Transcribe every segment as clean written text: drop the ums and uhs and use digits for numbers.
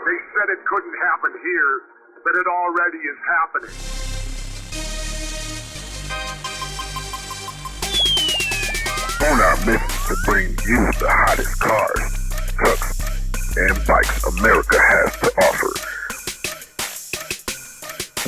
They said it couldn't happen here, but it already is happening. On our mission to bring you the hottest cars, trucks, and bikes America has to offer,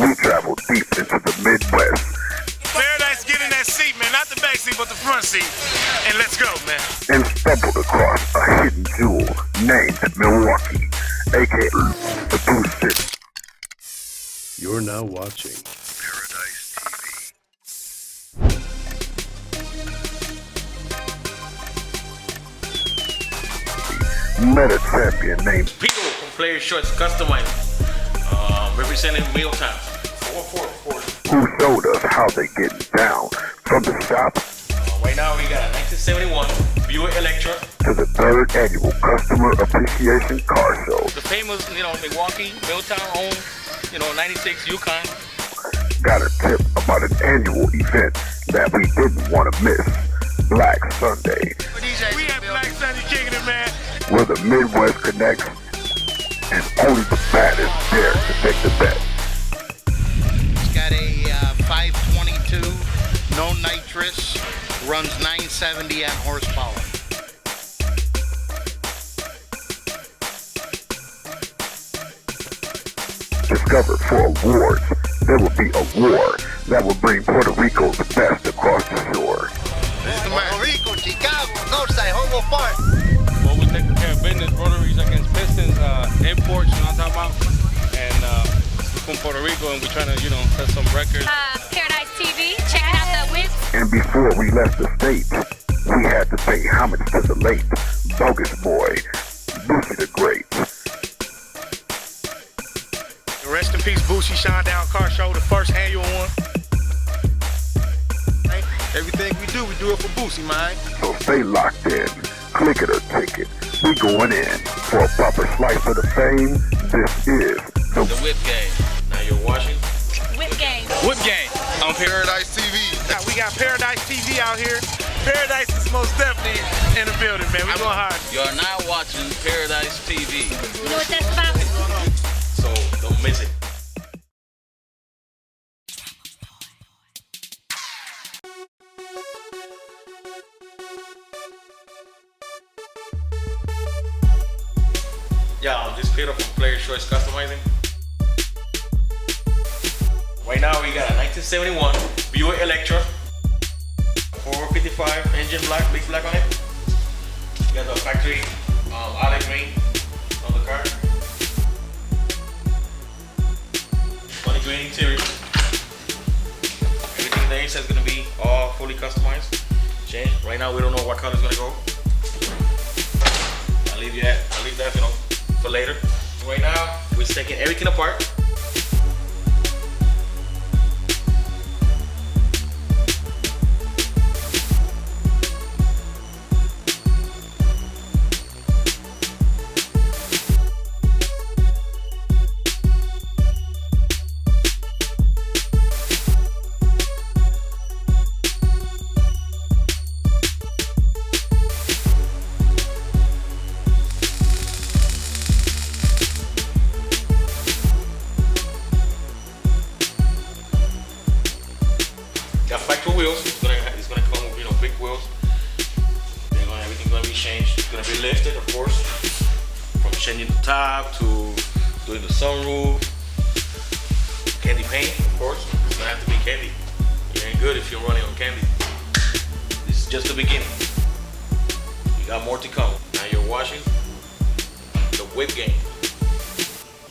we travel deep into the Midwest. Paradise, get in that seat, man. Not the back seat, but the front seat. And let's go, man. And stumbled across a hidden jewel named Milwaukee, aka the Brew City. You're now watching Paradise TV. Met a champion named Pito from Player Shorts Customized, representing Mealtime. 4-4, of course. who showed us how they get down from the shop Right now we got a 1971 Brewer Electra. to the 3rd annual Customer Appreciation Car Show. The famous, Milwaukee, Milltown owned, 96 Yukon. Got a tip about an annual event that we didn't want to miss, Black Sunday, We had Black Sunday kicking it, man. where the Midwest connects and only the baddest dare to take the bet. It's got a 522, no nitrous, runs 970 on horsepower. Discovered for awards, there will be a war that will bring Puerto Rico the best across the shore. Puerto Rico, Chicago, Northside, Homo Park. Well, we take care of business, rotaries against pistons, imports, you know what I'm talking about? And we're from Puerto Rico and we're trying to, set some records. Paradise TV, checking out the whips. And before we left the state, we had to pay homage to the late bogus boy, Boosie the Great. Rest in peace, Boosie Shinedown Car Show, the first annual one. Everything we do it for Boosie, man. So stay locked in, click it or take it. We going in for a proper slice of the fame. This is The Whip Game. Now you're watching Whip game. Whip game on Paradise TV. We got Paradise TV out here. Paradise is most definitely in the building, man. We going hard. You're now watching Paradise TV. You know what that's about? So don't miss it. Yeah, this Pito from Player Choice Customizing. Right now we got a 1971 Brewer Electra, 455 engine black, big black on it. You got the factory olive green on the car. Money green interior. Everything in the inside is gonna be all fully customized. Change. Right now we don't know what color is gonna go. I'll leave that, for later. Right now we're taking everything apart. Got factory wheels. It's gonna come with big wheels. Everything's gonna be changed. It's gonna be lifted, of course, from changing the top to doing the sunroof. Candy paint, of course. It's gonna have to be candy. You ain't good if you're running on candy. This is just the beginning. You got more to come. Now you're watching The Whip Game.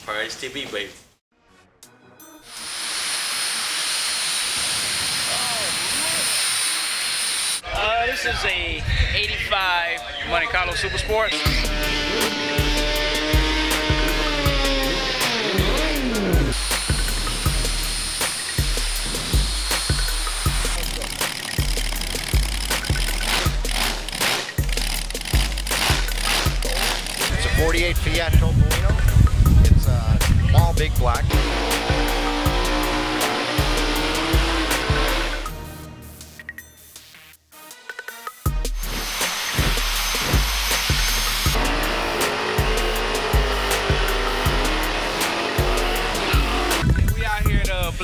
Paradise TV, baby. This is a 85 Monte Carlo Super Sport. It's a 48 Fiat Topolino. It's a small, big black.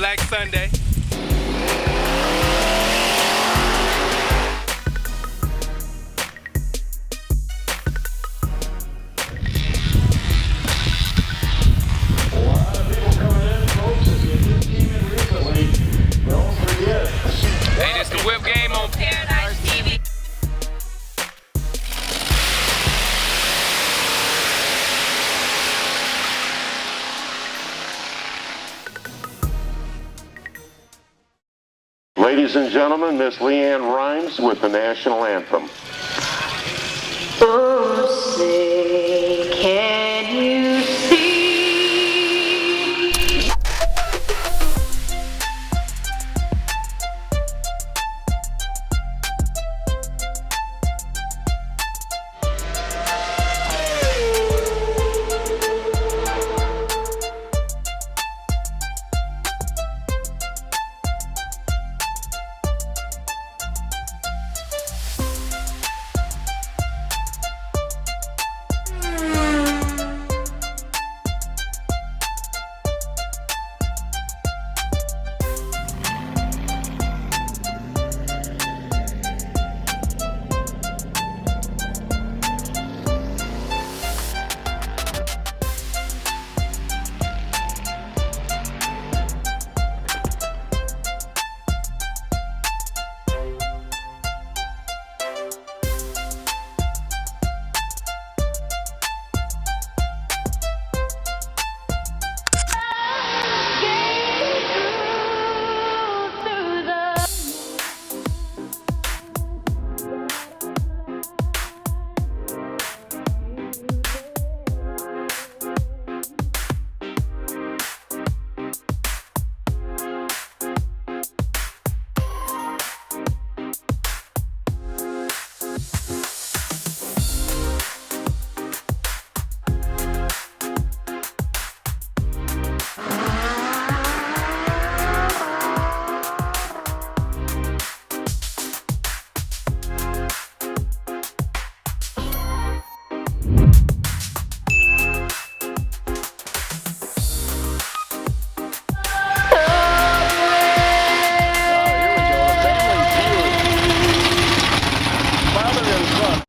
Black Sunday. Hey, it's the whip game on Paradise TV. Ladies and gentlemen, Miss Leanne Rhymes with the National Anthem. Oh, say, can you see?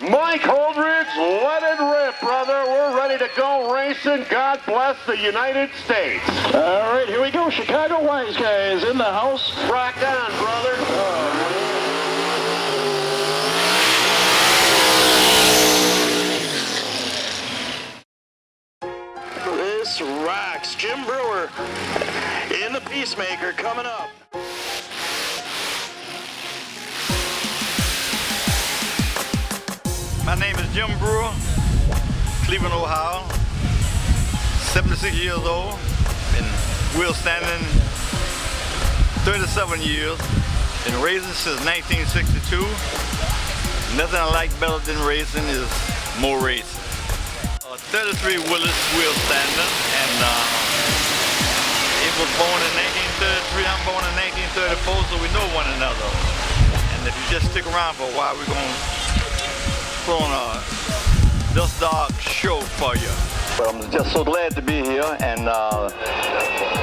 Mike Holdridge, let it rip, brother. We're ready to go racing. God bless the United States. All right, here we go. Chicago Wise Guys in the house. Rock on, brother. This rocks. Jim Brewer in the Peacemaker coming up. My name is Jim Brewer, Cleveland, Ohio, 76 years old, been wheelstanding 37 years, been racing since 1962. Nothing I like better than racing is more racing. 33 Willys Wheelstander, and it was born in 1933, I'm born in 1934, so we know one another. And if you just stick around for a while, we're going to put on a Dust Dog show for you. But I'm just so glad to be here, and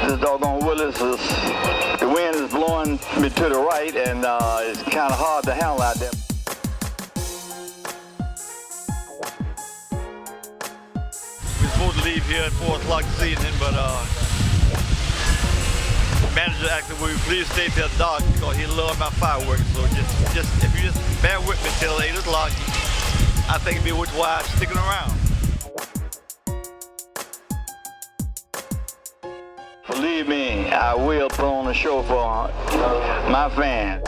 this doggone Willys is, the wind is blowing me to the right, and it's kind of hard to handle out there. We're supposed to leave here at 4 o'clock this evening, but manager asked if we would please stay till dark because he loved my fireworks. So just if you just bear with me till 8 o'clock, I think it'd be worthwhile sticking around. Believe me, I will put on a show for my fans.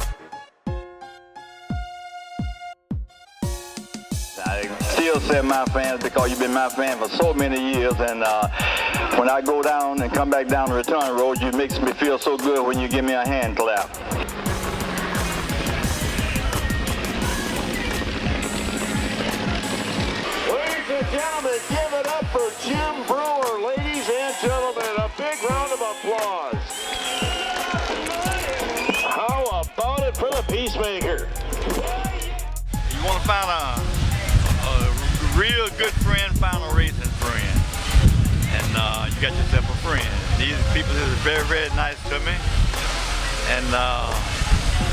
I still say my fans because you've been my fan for so many years, and when I go down and come back down the return road, you makes me feel so good when you give me a hand clap. Ladies and gentlemen, give it up for Jim Brewer. Ladies and gentlemen, a big round of applause. How about it for the Peacemaker? You want to find a real good friend, find a racing friend. And you got yourself a friend. These people are very, very nice to me. And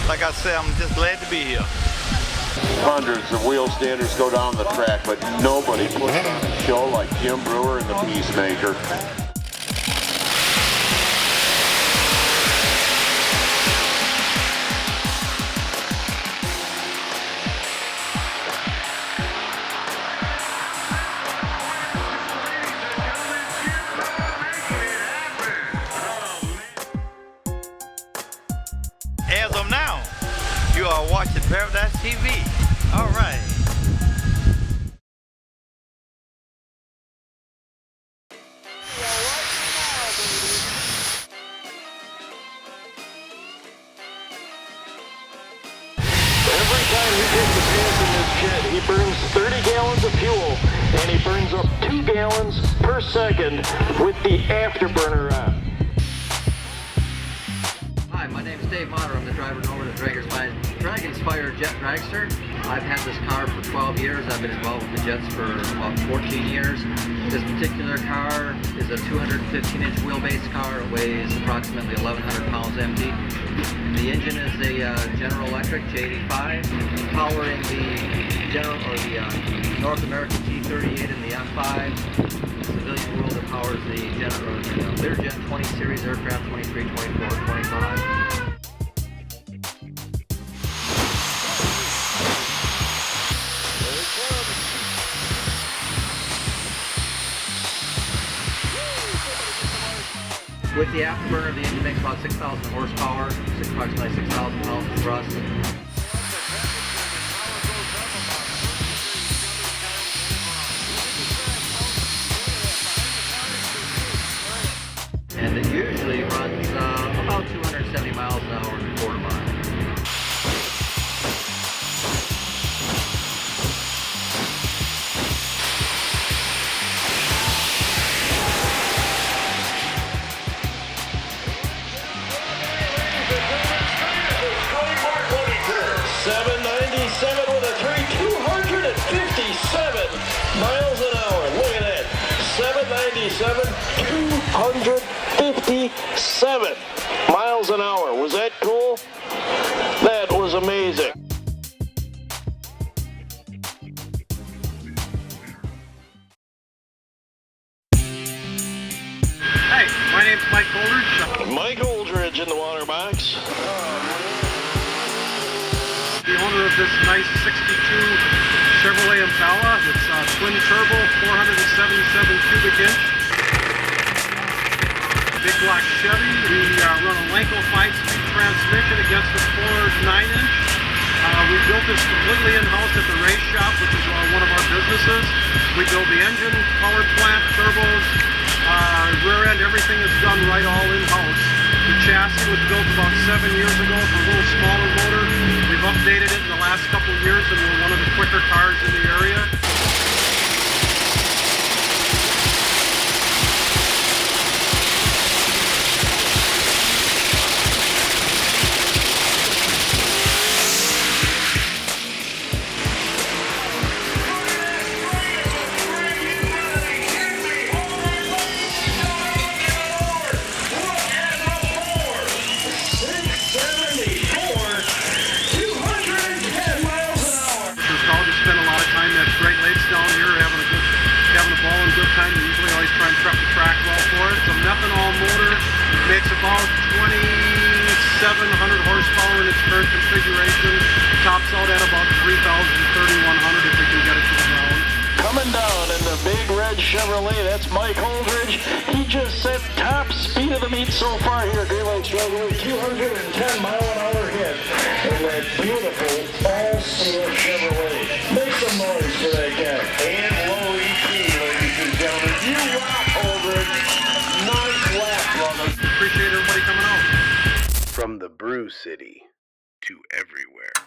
like I said, I'm just glad to be here. Hundreds of wheelstanders go down the track, but nobody puts on a show like Jim Brewer and the Peacemaker. As of now, you are watching PAIRADICE TV. All right. Every time he takes a pass in this jet, he burns 30 gallons of fuel, and he burns up 2 gallons per second with the afterburner on. Hi, my name is Dave Motter. I'm the driver over the Fyre jet dragster. I've had this car for 12 years. I've been involved with the jets for about 14 years. This particular car is a 215-inch wheelbase car. It weighs approximately 1,100 pounds empty. The engine is a General Electric J85, powering the North American T38 and the M5. Civilian world that powers the Learjet 20 series aircraft, 23, 24, 25. With the afterburner, the engine makes about 6,000 horsepower, approximately 6,000 pounds of thrust. And it usually runs about 270 miles an hour and a quarter mile. With a 257 miles an hour. Look at that. 797, 257 miles an hour. Was that cool? That was amazing. Hey, my name's Mike Holdridge. Mike Holdridge in the water box. The owner of this nice 62 Chevrolet Impala. It's twin turbo, 477 cubic inch. Big block Chevy. We run a Lenco 5-speed transmission against a Ford 9-inch. We built this completely in-house at the race shop, which is one of our businesses. We build the engine, power plant, turbos, rear end, everything is done right all in-house. The chassis was built about 7 years ago for a little smaller motor. We've updated it in the last couple of years and we're one of the quicker cars in the area. Good time. We usually always try and prep the track well for it. It's a methanol motor. It makes about 2,700 horsepower in its current configuration. Tops out at about 3,000, 3,100 if we can get it to the ground. Coming down in the big red Chevrolet, that's Mike Holdridge. He just set top speed of the meet so far here. Great Lakes Chevrolet, 210 mile an hour hit in that beautiful all-steel Chevrolet. Make some noise for that guy. And low EP, ladies and gentlemen. You rock, Holdridge. Nice lap, brother. Appreciate everybody coming out. From the Brew City to everywhere.